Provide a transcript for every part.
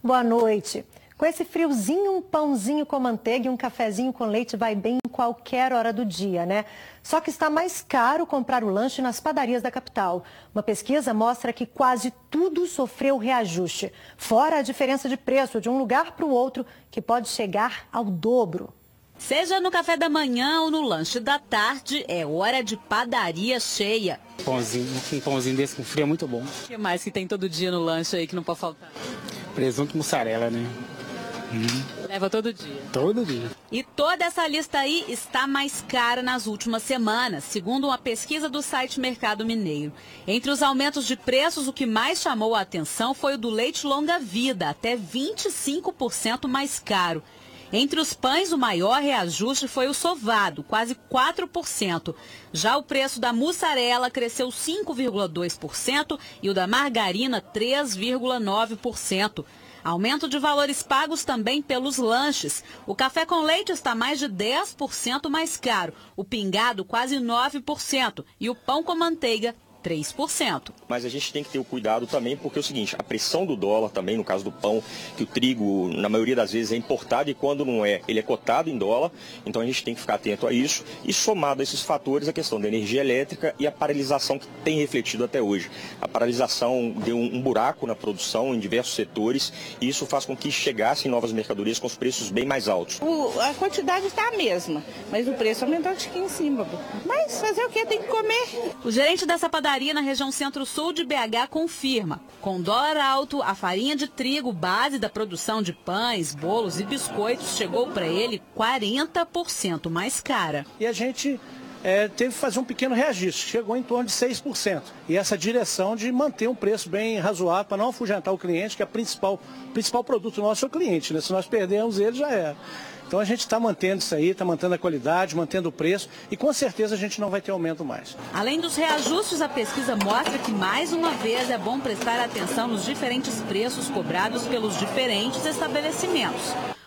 Boa noite. Com esse friozinho, um pãozinho com manteiga e um cafezinho com leite vai bem em qualquer hora do dia, né? Só que está mais caro comprar o lanche nas padarias da capital. Uma pesquisa mostra que quase tudo sofreu reajuste, fora a diferença de preço de um lugar para o outro, que pode chegar ao dobro. Seja no café da manhã ou no lanche da tarde, é hora de padaria cheia. Um pãozinho desse com frio é muito bom. O que mais que tem todo dia no lanche aí que não pode faltar? Presunto e mussarela, né? Leva todo dia? Todo dia. E toda essa lista aí está mais cara nas últimas semanas, segundo uma pesquisa do site Mercado Mineiro. Entre os aumentos de preços, o que mais chamou a atenção foi o do leite longa-vida, até 25% mais caro. Entre os pães, o maior reajuste foi o sovado, quase 4%. Já o preço da mussarela cresceu 5,2% e o da margarina 3,9%. Aumento de valores pagos também pelos lanches. O café com leite está mais de 10% mais caro, o pingado quase 9% e o pão com manteiga 3%. Mas a gente tem que ter o cuidado também, porque é o seguinte, a pressão do dólar também, no caso do pão, que o trigo, na maioria das vezes, é importado e quando não é, ele é cotado em dólar, então a gente tem que ficar atento a isso. E somado a esses fatores, a questão da energia elétrica e a paralisação que tem refletido até hoje. A paralisação deu um buraco na produção em diversos setores e isso faz com que chegassem novas mercadorias com os preços bem mais altos. A quantidade está a mesma, mas o preço aumentou aqui em cima. Mas fazer o que? Tem que comer. O gerente dessa padaria na região centro-sul de BH confirma. Com dólar alto, a farinha de trigo, base da produção de pães, bolos e biscoitos, chegou para ele 40% mais cara. E a gente teve que fazer um pequeno reajuste, chegou em torno de 6%. E essa direção de manter um preço bem razoável para não afugentar o cliente, que é o principal produto nosso é o cliente, né? Se nós perdermos ele, já era. Então a gente está mantendo isso aí, está mantendo a qualidade, mantendo o preço e com certeza a gente não vai ter aumento mais. Além dos reajustes, a pesquisa mostra que mais uma vez é bom prestar atenção nos diferentes preços cobrados pelos diferentes estabelecimentos.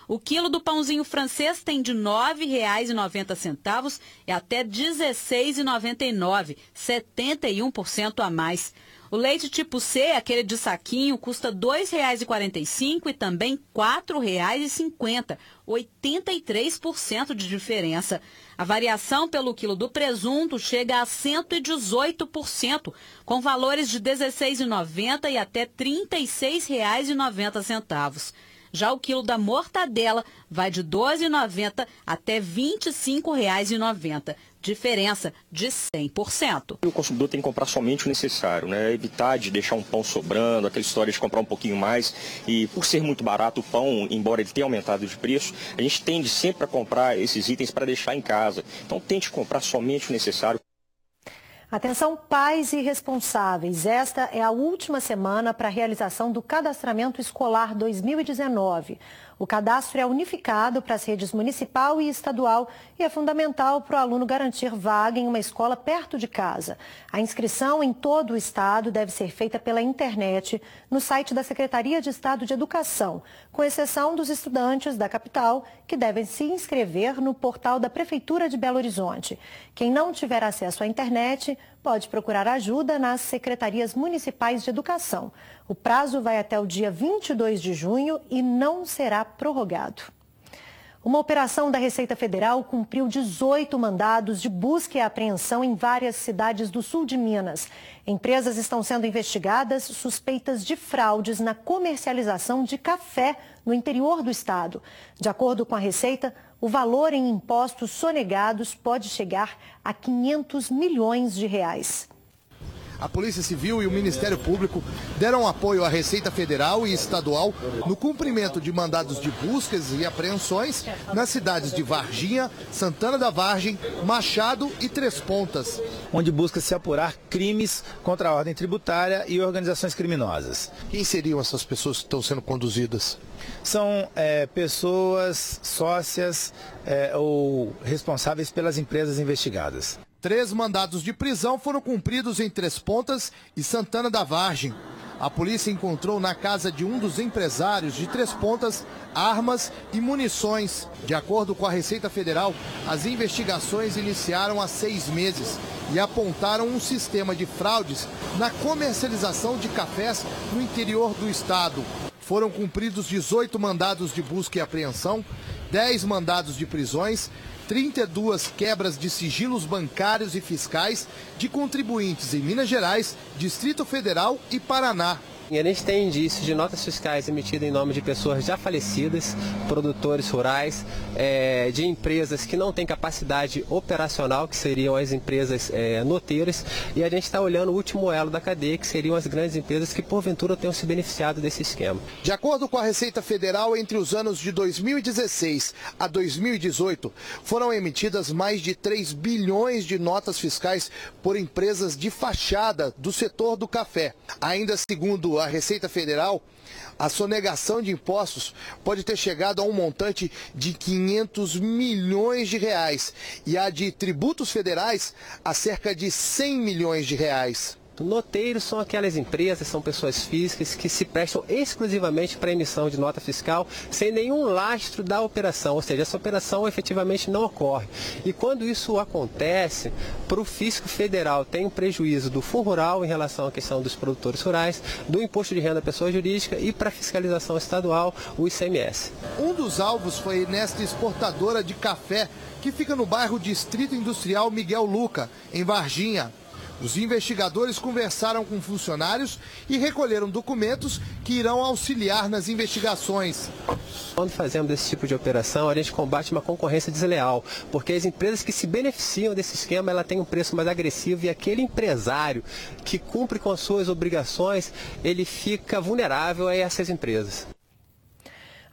O quilo do pãozinho francês tem de R$ 9,90 e até R$ 16,99, 71% a mais. O leite tipo C, aquele de saquinho, custa R$ 2,45 e também R$ 4,50, 83% de diferença. A variação pelo quilo do presunto chega a 118%, com valores de R$ 16,90 e até R$ 36,90. Já o quilo da mortadela vai de R$ 12,90 até R$ 25,90. Diferença de 100%. O consumidor tem que comprar somente o necessário, né? Evitar de deixar um pão sobrando, aquela história de comprar um pouquinho mais. E por ser muito barato o pão, embora ele tenha aumentado de preço, a gente tende sempre a comprar esses itens para deixar em casa. Então tente comprar somente o necessário. Atenção, pais e responsáveis. Esta é a última semana para a realização do Cadastramento Escolar 2019. O cadastro é unificado para as redes municipal e estadual e é fundamental para o aluno garantir vaga em uma escola perto de casa. A inscrição em todo o estado deve ser feita pela internet no site da Secretaria de Estado de Educação, com exceção dos estudantes da capital, que devem se inscrever no portal da Prefeitura de Belo Horizonte. Quem não tiver acesso à internet pode procurar ajuda nas secretarias municipais de educação. O prazo vai até o dia 22 de junho e não será prorrogado. Uma operação da Receita Federal cumpriu 18 mandados de busca e apreensão em várias cidades do sul de Minas. Empresas estão sendo investigadas suspeitas de fraudes na comercialização de café no interior do estado. De acordo com a Receita, o valor em impostos sonegados pode chegar a R$ 500 milhões. A Polícia Civil e o Ministério Público deram apoio à Receita Federal e Estadual no cumprimento de mandados de buscas e apreensões nas cidades de Varginha, Santana da Vargem, Machado e Três Pontas, onde busca se apurar crimes contra a ordem tributária e organizações criminosas. Quem seriam essas pessoas que estão sendo conduzidas? São pessoas sócias ou responsáveis pelas empresas investigadas. 3 mandados de prisão foram cumpridos em Três Pontas e Santana da Vargem. A polícia encontrou na casa de um dos empresários de Três Pontas armas e munições. De acordo com a Receita Federal, as investigações iniciaram há 6 meses e apontaram um sistema de fraudes na comercialização de cafés no interior do estado. Foram cumpridos 18 mandados de busca e apreensão, 10 mandados de prisões, 32 quebras de sigilos bancários e fiscais de contribuintes em Minas Gerais, Distrito Federal e Paraná. E a gente tem indícios de notas fiscais emitidas em nome de pessoas já falecidas, produtores rurais, de empresas que não têm capacidade operacional, que seriam as empresas noteiras, e a gente está olhando o último elo da cadeia, que seriam as grandes empresas que porventura tenham se beneficiado desse esquema. De acordo com a Receita Federal, entre os anos de 2016 a 2018, foram emitidas mais de 3 bilhões de notas fiscais por empresas de fachada do setor do café. Ainda segundo a Receita Federal, a sonegação de impostos pode ter chegado a um montante de 500 milhões de reais e a de tributos federais a cerca de 100 milhões de reais. Noteiros são aquelas empresas, são pessoas físicas que se prestam exclusivamente para a emissão de nota fiscal sem nenhum lastro da operação, ou seja, essa operação efetivamente não ocorre. E quando isso acontece, para o fisco federal tem um prejuízo do Fundo Rural em relação à questão dos produtores rurais, do imposto de renda à pessoa jurídica e para a fiscalização estadual, o ICMS. Um dos alvos foi nesta exportadora de café que fica no bairro Distrito Industrial Miguel Luca, em Varginha. Os investigadores conversaram com funcionários e recolheram documentos que irão auxiliar nas investigações. Quando fazemos esse tipo de operação, a gente combate uma concorrência desleal, porque as empresas que se beneficiam desse esquema, ela tem um preço mais agressivo e aquele empresário que cumpre com as suas obrigações, ele fica vulnerável a essas empresas.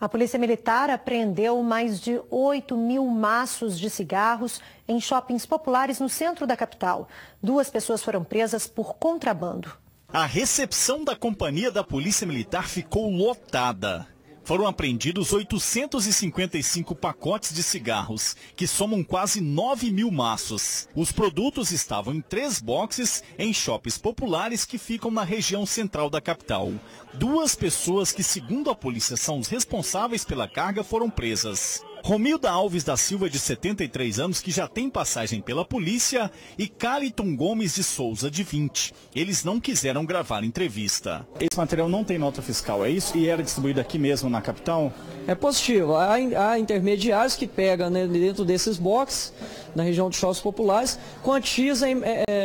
A Polícia Militar apreendeu mais de 8 mil maços de cigarros em shoppings populares no centro da capital. 2 pessoas foram presas por contrabando. A recepção da companhia da Polícia Militar ficou lotada. Foram apreendidos 855 pacotes de cigarros, que somam quase 9 mil maços. Os produtos estavam em 3 boxes em shoppings populares que ficam na região central da capital. 2 pessoas que, segundo a polícia, são os responsáveis pela carga foram presas. Romilda Alves da Silva, de 73 anos, que já tem passagem pela polícia, e Caliton Gomes de Souza, de 20. Eles não quiseram gravar entrevista. Esse material não tem nota fiscal, é isso? E era distribuído aqui mesmo na capital? É positivo. Há intermediários que pegam, né, dentro desses boxes, na região de shoppings populares, quantias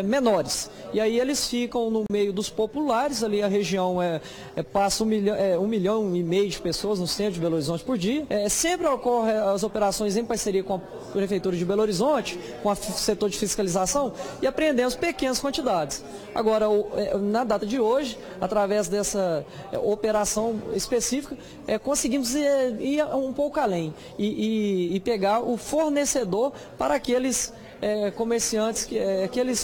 menores. E aí eles ficam no meio dos populares, ali a região passa 1,5 milhão de pessoas no centro de Belo Horizonte por dia. Sempre ocorrem as operações em parceria com a Prefeitura de Belo Horizonte, com o setor de fiscalização, e apreendemos pequenas quantidades. Agora, na data de hoje, através dessa operação específica, conseguimos ir um pouco além e pegar o fornecedor para aqueles comerciantes,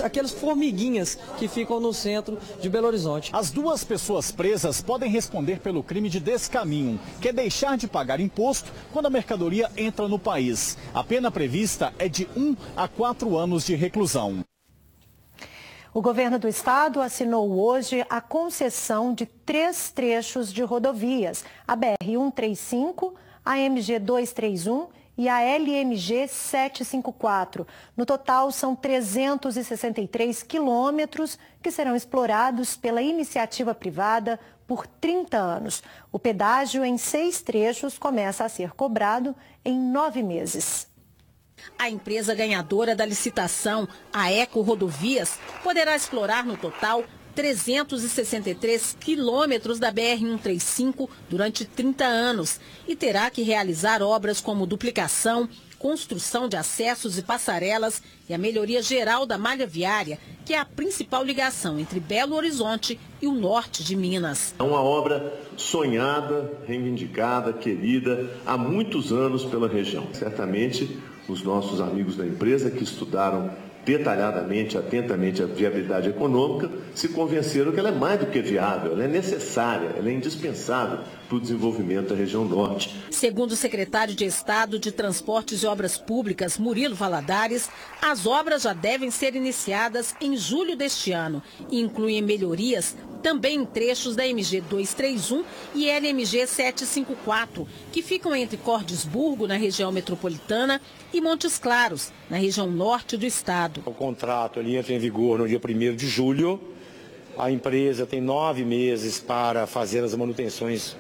aqueles formiguinhas que ficam no centro de Belo Horizonte. As 2 pessoas presas podem responder pelo crime de descaminho, que é deixar de pagar imposto quando a mercadoria entra no país. A pena prevista é de 1 a 4 anos de reclusão. O governo do estado assinou hoje a concessão de 3 trechos de rodovias, a BR-135, a MG-231 e a LMG 754. No total, são 363 quilômetros que serão explorados pela iniciativa privada por 30 anos. O pedágio em 6 trechos começa a ser cobrado em 9 meses. A empresa ganhadora da licitação, a Eco Rodovias, poderá explorar no total 363 quilômetros da BR-135 durante 30 anos e terá que realizar obras como duplicação, construção de acessos e passarelas e a melhoria geral da malha viária, que é a principal ligação entre Belo Horizonte e o norte de Minas. É uma obra sonhada, reivindicada, querida há muitos anos pela região. Certamente, os nossos amigos da empresa que estudaram detalhadamente, atentamente a viabilidade econômica, se convenceram que ela é mais do que viável, ela é necessária, ela é indispensável para o desenvolvimento da região norte. Segundo o secretário de Estado de Transportes e Obras Públicas, Murilo Valadares, as obras já devem ser iniciadas em julho deste ano e incluem melhorias também em trechos da MG 231 e LMG 754, que ficam entre Cordesburgo, na região metropolitana, e Montes Claros, na região norte do estado. O contrato ele entra em vigor no dia 1º de julho. A empresa tem 9 meses para fazer as manutenções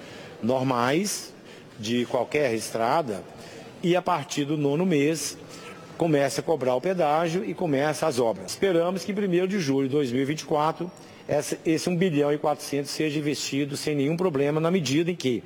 normais de qualquer estrada e a partir do 9º mês começa a cobrar o pedágio e começa as obras. Esperamos que em 1º de julho de 2024 esse 1 bilhão e 400 seja investido sem nenhum problema, na medida em que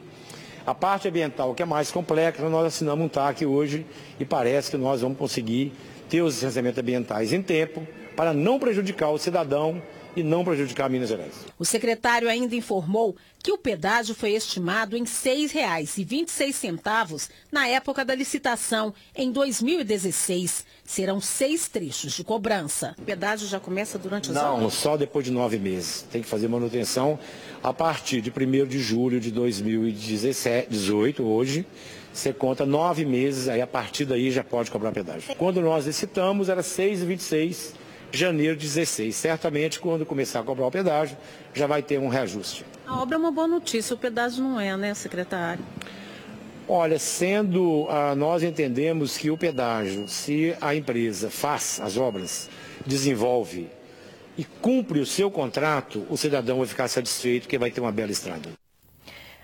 a parte ambiental, que é mais complexa, nós assinamos um TAC hoje e parece que nós vamos conseguir ter os licenciamentos ambientais em tempo para não prejudicar o cidadão e não prejudicar Minas Gerais. O secretário ainda informou que o pedágio foi estimado em R$ 6,26 na época da licitação, em 2016. Serão 6 trechos de cobrança. O pedágio já começa durante os anos? Não, só depois de 9 meses. Tem que fazer manutenção a partir de 1º de julho de 2018, hoje. Você conta 9 meses, aí a partir daí já pode cobrar pedágio. Quando nós licitamos era R$ 6,26. Janeiro de 16. Certamente, quando começar a cobrar o pedágio, já vai ter um reajuste. A obra é uma boa notícia, o pedágio não é, né, secretário? Olha, nós entendemos que o pedágio, se a empresa faz as obras, desenvolve e cumpre o seu contrato, o cidadão vai ficar satisfeito porque vai ter uma bela estrada.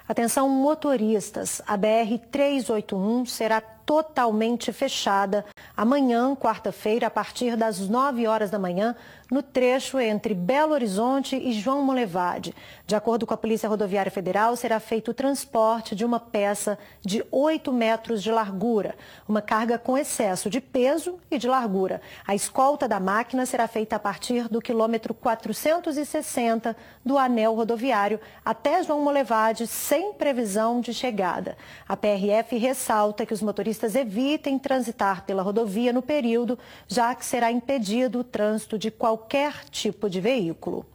Atenção motoristas, a BR-381 será totalmente fechada amanhã, quarta-feira, a partir das 9 horas da manhã, no trecho entre Belo Horizonte e João Monlevade. De acordo com a Polícia Rodoviária Federal, será feito o transporte de uma peça de 8 metros de largura, uma carga com excesso de peso e de largura. A escolta da máquina será feita a partir do quilômetro 460 do anel rodoviário até João Monlevade, sem previsão de chegada. A PRF ressalta que os motoristas evitem transitar pela rodovia no período, já que será impedido o trânsito de qualquer tipo de veículo.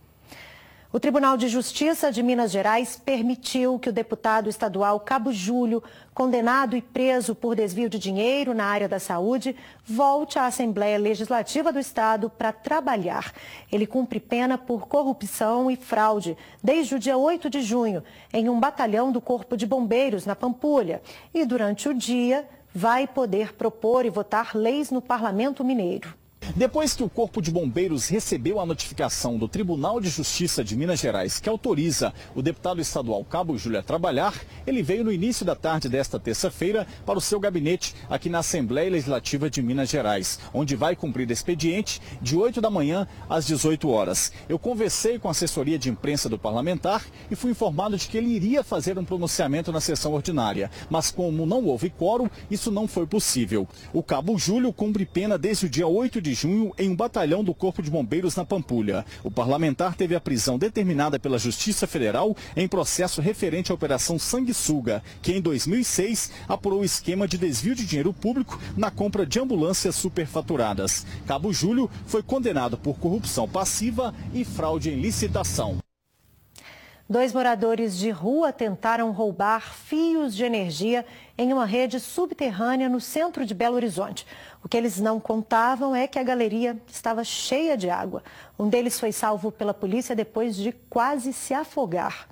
O Tribunal de Justiça de Minas Gerais permitiu que o deputado estadual Cabo Júlio, condenado e preso por desvio de dinheiro na área da saúde, volte à Assembleia Legislativa do Estado para trabalhar. Ele cumpre pena por corrupção e fraude desde o dia 8 de junho, em um batalhão do Corpo de Bombeiros, na Pampulha. E durante o dia, vai poder propor e votar leis no Parlamento Mineiro. Depois que o Corpo de Bombeiros recebeu a notificação do Tribunal de Justiça de Minas Gerais, que autoriza o deputado estadual Cabo Júlio a trabalhar, ele veio no início da tarde desta terça-feira para o seu gabinete aqui na Assembleia Legislativa de Minas Gerais, onde vai cumprir expediente de 8 da manhã às 18 horas. Eu conversei com a assessoria de imprensa do parlamentar e fui informado de que ele iria fazer um pronunciamento na sessão ordinária, mas como não houve quórum, isso não foi possível. O Cabo Júlio cumpre pena desde o dia 8 de junho em um batalhão do Corpo de Bombeiros na Pampulha. O parlamentar teve a prisão determinada pela Justiça Federal em processo referente à Operação Sanguessuga, que em 2006 apurou o esquema de desvio de dinheiro público na compra de ambulâncias superfaturadas. Cabo Júlio foi condenado por corrupção passiva e fraude em licitação. 2 moradores de rua tentaram roubar fios de energia em uma rede subterrânea no centro de Belo Horizonte. O que eles não contavam é que a galeria estava cheia de água. Um deles foi salvo pela polícia depois de quase se afogar.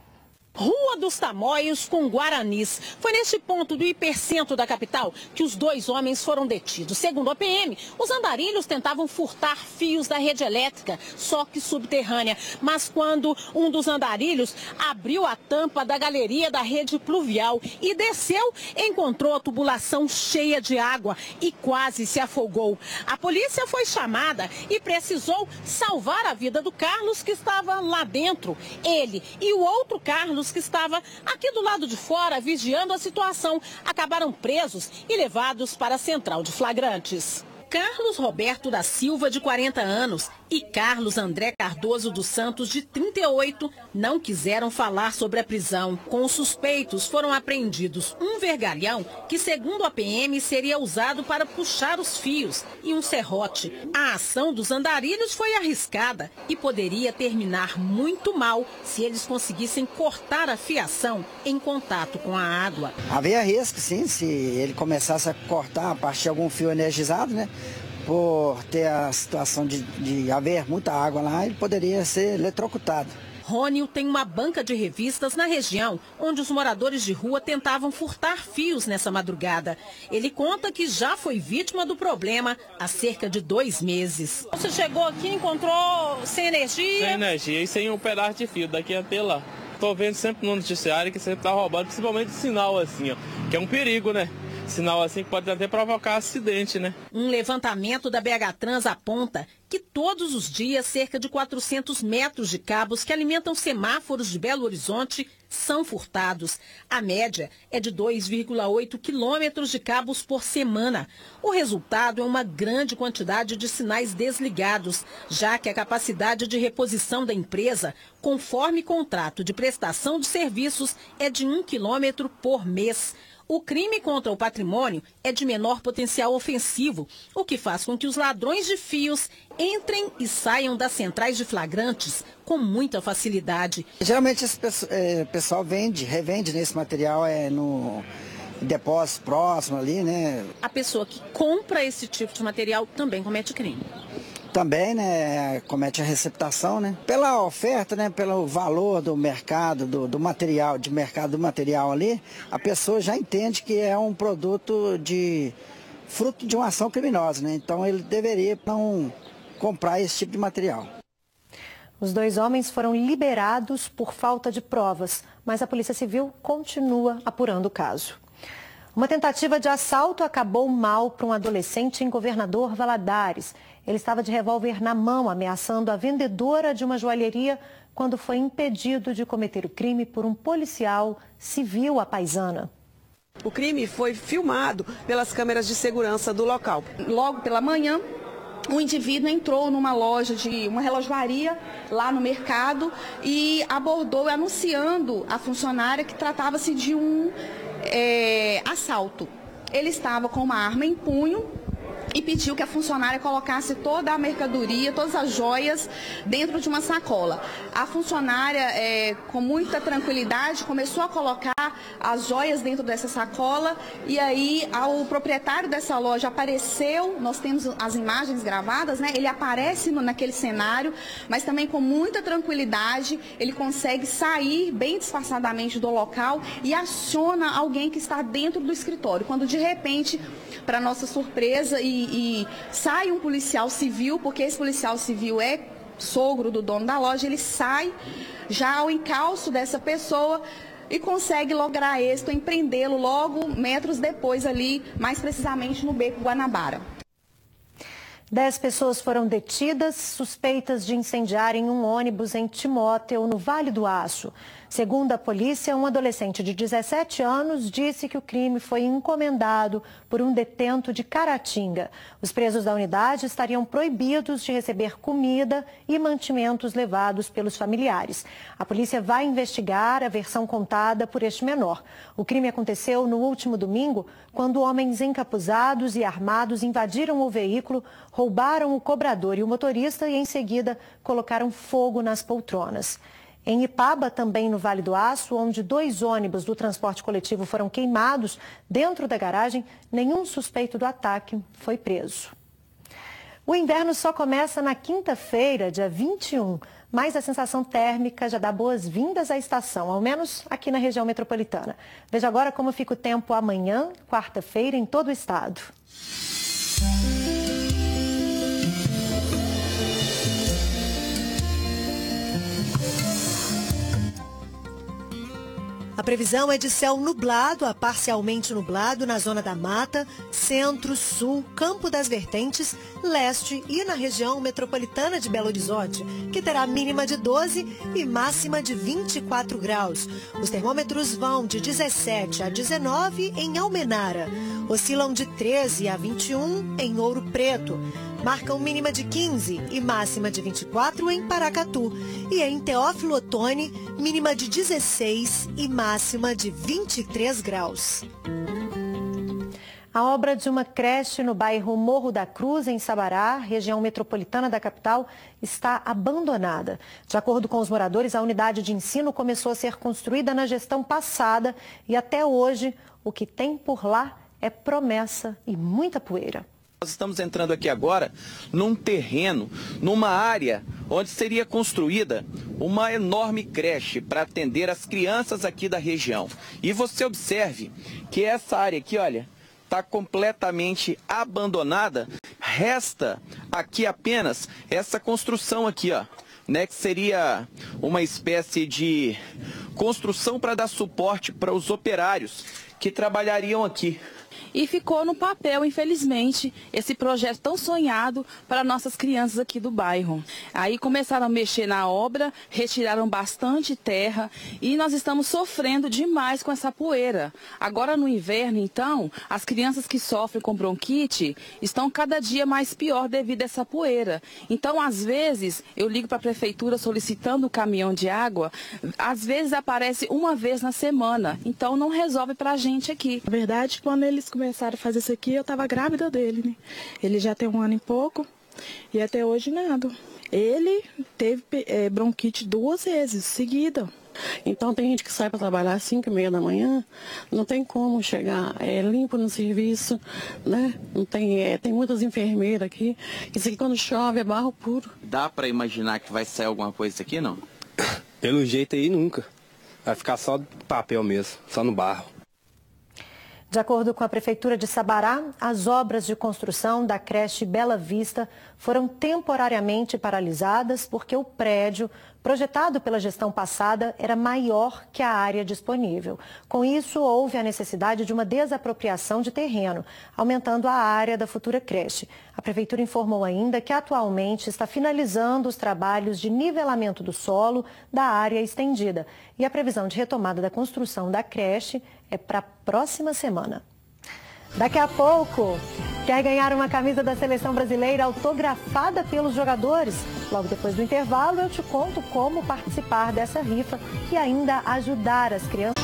Rua dos Tamoios com Guaranis. Foi neste ponto do hipercentro da capital que os 2 homens foram detidos. Segundo a PM, os andarilhos tentavam furtar fios da rede elétrica, só que subterrânea. Mas quando um dos andarilhos abriu a tampa da galeria da rede pluvial e desceu, encontrou a tubulação cheia de água e quase se afogou. A polícia foi chamada e precisou salvar a vida do Carlos, que estava lá dentro. Ele e o outro Carlos, que estava aqui do lado de fora vigiando a situação, acabaram presos e levados para a central de flagrantes. Carlos Roberto da Silva, de 40 anos, e Carlos André Cardoso dos Santos, de 38, não quiseram falar sobre a prisão. Com os suspeitos foram apreendidos um vergalhão que, segundo a PM, seria usado para puxar os fios e um serrote. A ação dos andarilhos foi arriscada e poderia terminar muito mal se eles conseguissem cortar a fiação em contato com a água. Havia risco, sim, se ele começasse a cortar a partir de algum fio energizado, né? Por ter a situação de haver muita água lá, ele poderia ser eletrocutado. Rônio tem uma banca de revistas na região, onde os moradores de rua tentavam furtar fios nessa madrugada. Ele conta que já foi vítima do problema há cerca de 2 meses. Você chegou aqui e encontrou sem energia? Sem energia e sem um pedaço de fio daqui até lá. Tô vendo sempre no noticiário que sempre tá roubando, principalmente sinal assim, ó, que é um perigo, né? Sinal assim que pode até provocar acidente, né? Um levantamento da BH Trans aponta que todos os dias cerca de 400 metros de cabos que alimentam semáforos de Belo Horizonte são furtados. A média é de 2,8 quilômetros de cabos por semana. O resultado é uma grande quantidade de sinais desligados, já que a capacidade de reposição da empresa, conforme contrato de prestação de serviços, é de 1 quilômetro por mês. O crime contra o patrimônio é de menor potencial ofensivo, o que faz com que os ladrões de fios entrem e saiam das centrais de flagrantes com muita facilidade. Geralmente esse pessoal revende nesse material no depósito próximo ali, né? A pessoa que compra esse tipo de material também comete crime. Também, né, comete a receptação, né? Pela oferta, né, pelo valor do mercado, do material, de mercado do material ali, a pessoa já entende que é um produto fruto de uma ação criminosa, né? Então ele deveria não comprar esse tipo de material. Os 2 homens foram liberados por falta de provas, mas a Polícia Civil continua apurando o caso. Uma tentativa de assalto acabou mal para um adolescente em Governador Valadares. Ele estava de revólver na mão, ameaçando a vendedora de uma joalheria quando foi impedido de cometer o crime por um policial civil à paisana. O crime foi filmado pelas câmeras de segurança do local. Logo pela manhã, um indivíduo entrou numa loja uma relojoaria lá no mercado e abordou anunciando a funcionária que tratava-se de um assalto. Ele estava com uma arma em punho e pediu que a funcionária colocasse toda a mercadoria, todas as joias dentro de uma sacola. A funcionária, com muita tranquilidade, começou a colocar as joias dentro dessa sacola e aí o proprietário dessa loja apareceu, nós temos as imagens gravadas, né? Ele aparece naquele cenário, mas também com muita tranquilidade, ele consegue sair bem disfarçadamente do local e aciona alguém que está dentro do escritório, quando de repente, para nossa surpresa, e sai um policial civil, porque esse policial civil é sogro do dono da loja, ele sai já ao encalço dessa pessoa e consegue lograr êxito em prendê-lo logo metros depois ali, mais precisamente no Beco Guanabara. 10 pessoas foram detidas, suspeitas de incendiarem um ônibus em Timóteo, no Vale do Aço. Segundo a polícia, um adolescente de 17 anos disse que o crime foi encomendado por um detento de Caratinga. Os presos da unidade estariam proibidos de receber comida e mantimentos levados pelos familiares. A polícia vai investigar a versão contada por este menor. O crime aconteceu no último domingo, quando homens encapuzados e armados invadiram o veículo, roubaram o cobrador e o motorista e, em seguida, colocaram fogo nas poltronas. Em Ipaba, também no Vale do Aço, onde 2 ônibus do transporte coletivo foram queimados dentro da garagem, nenhum suspeito do ataque foi preso. O inverno só começa na quinta-feira, dia 21, mas a sensação térmica já dá boas-vindas à estação, ao menos aqui na região metropolitana. Veja agora como fica o tempo amanhã, quarta-feira, em todo o estado. A previsão é de céu nublado a parcialmente nublado na zona da Mata, Centro, Sul, Campo das Vertentes, Leste e na região metropolitana de Belo Horizonte, que terá mínima de 12 e máxima de 24 graus. Os termômetros vão de 17 a 19 em Almenara, oscilam de 13 a 21 em Ouro Preto, marcam mínima de 15 e máxima de 24 em Paracatu. E em Teófilo Otoni, mínima de 16 e máxima de 23 graus. A obra de uma creche no bairro Morro da Cruz, em Sabará, região metropolitana da capital, está abandonada. De acordo com os moradores, a unidade de ensino começou a ser construída na gestão passada e até hoje o que tem por lá é promessa e muita poeira. Nós estamos entrando aqui agora num terreno, numa área onde seria construída uma enorme creche para atender as crianças aqui da região. E você observe que essa área aqui, olha, está completamente abandonada. Resta aqui apenas essa construção aqui, ó, né, que seria uma espécie de construção para dar suporte para os operários que trabalhariam aqui. E ficou no papel, infelizmente, esse projeto tão sonhado para nossas crianças aqui do bairro. Aí começaram a mexer na obra, retiraram bastante terra e nós estamos sofrendo demais com essa poeira. Agora no inverno, então, as crianças que sofrem com bronquite estão cada dia mais pior devido a essa poeira. Então, às vezes, eu ligo para a prefeitura solicitando um caminhão de água, às vezes aparece uma vez na semana, então não resolve para a gente aqui. Na verdade, quando eles começaram a fazer isso aqui, eu estava grávida dele, né? Ele já tem 1 ano e pouco e até hoje nada. Ele teve bronquite 2 vezes seguida. Então tem gente que sai para trabalhar às 5h30 da manhã, não tem como chegar limpo no serviço, né? Não tem, tem muitas enfermeiras aqui. Isso aqui quando chove é barro puro. Dá para imaginar que vai sair alguma coisa aqui, não? Pelo jeito aí nunca. Vai ficar só do papel mesmo, só no barro. De acordo com a Prefeitura de Sabará, as obras de construção da creche Bela Vista foram temporariamente paralisadas porque o prédio, projetado pela gestão passada, era maior que a área disponível. Com isso, houve a necessidade de uma desapropriação de terreno, aumentando a área da futura creche. A Prefeitura informou ainda que atualmente está finalizando os trabalhos de nivelamento do solo da área estendida. E a previsão de retomada da construção da creche é para a próxima semana. Daqui a pouco, quer ganhar uma camisa da Seleção Brasileira autografada pelos jogadores? Logo depois do intervalo, eu te conto como participar dessa rifa e ainda ajudar as crianças.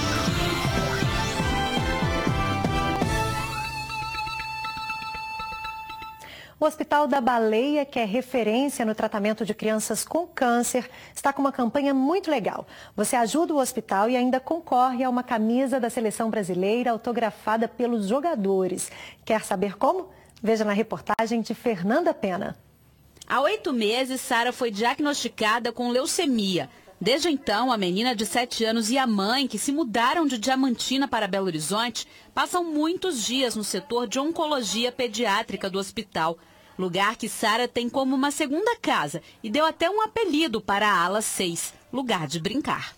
O Hospital da Baleia, que é referência no tratamento de crianças com câncer, está com uma campanha muito legal. Você ajuda o hospital e ainda concorre a uma camisa da Seleção Brasileira autografada pelos jogadores. Quer saber como? Veja na reportagem de Fernanda Pena. Há 8 meses, Sara foi diagnosticada com leucemia. Desde então, a menina de 7 anos e a mãe, que se mudaram de Diamantina para Belo Horizonte, passam muitos dias no setor de oncologia pediátrica do hospital. Lugar que Sara tem como uma segunda casa e deu até um apelido para a ala 6, lugar de brincar.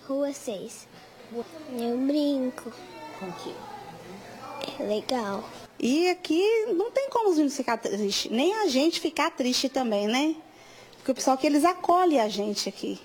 Rua 6. Eu brinco. Com o quê? É legal. E aqui não tem como os meninos ficar tristes, nem a gente ficar triste também, né? Porque o pessoal que eles acolhem a gente aqui.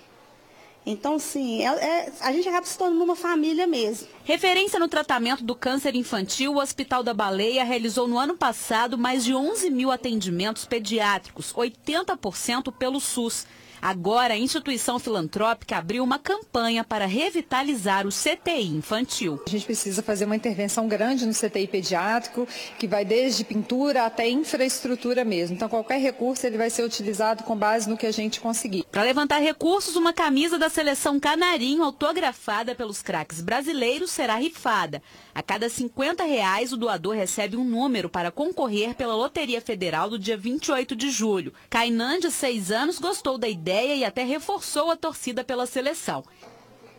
Então, sim, a gente acaba se tornando uma família mesmo. Referência no tratamento do câncer infantil, o Hospital da Baleia realizou no ano passado mais de 11 mil atendimentos pediátricos, 80% pelo SUS. Agora, a instituição filantrópica abriu uma campanha para revitalizar o CTI infantil. A gente precisa fazer uma intervenção grande no CTI pediátrico, que vai desde pintura até infraestrutura mesmo. Então, qualquer recurso ele vai ser utilizado com base no que a gente conseguir. Para levantar recursos, uma camisa da seleção Canarinho, autografada pelos craques brasileiros, será rifada. A cada R$50, o doador recebe um número para concorrer pela Loteria Federal do dia 28 de julho. Kainan, de 6 anos, gostou da ideia e até reforçou a torcida pela seleção.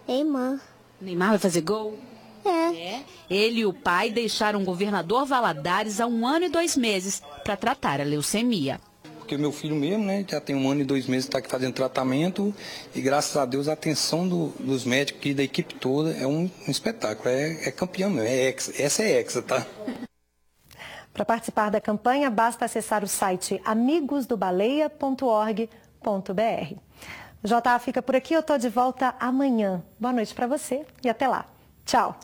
Neymar. Neymar vai fazer gol? É. Ele e o pai deixaram o governador Valadares há 1 ano e 2 meses para tratar a leucemia. Porque meu filho mesmo, né, já tem 1 ano e 2 meses que está aqui fazendo tratamento e graças a Deus a atenção dos médicos e da equipe toda é um espetáculo, é campeão mesmo, essa é hexa, tá? Para participar da campanha, basta acessar o site amigosdobaleia.org.br. O JA fica por aqui, eu estou de volta amanhã. Boa noite para você e até lá. Tchau!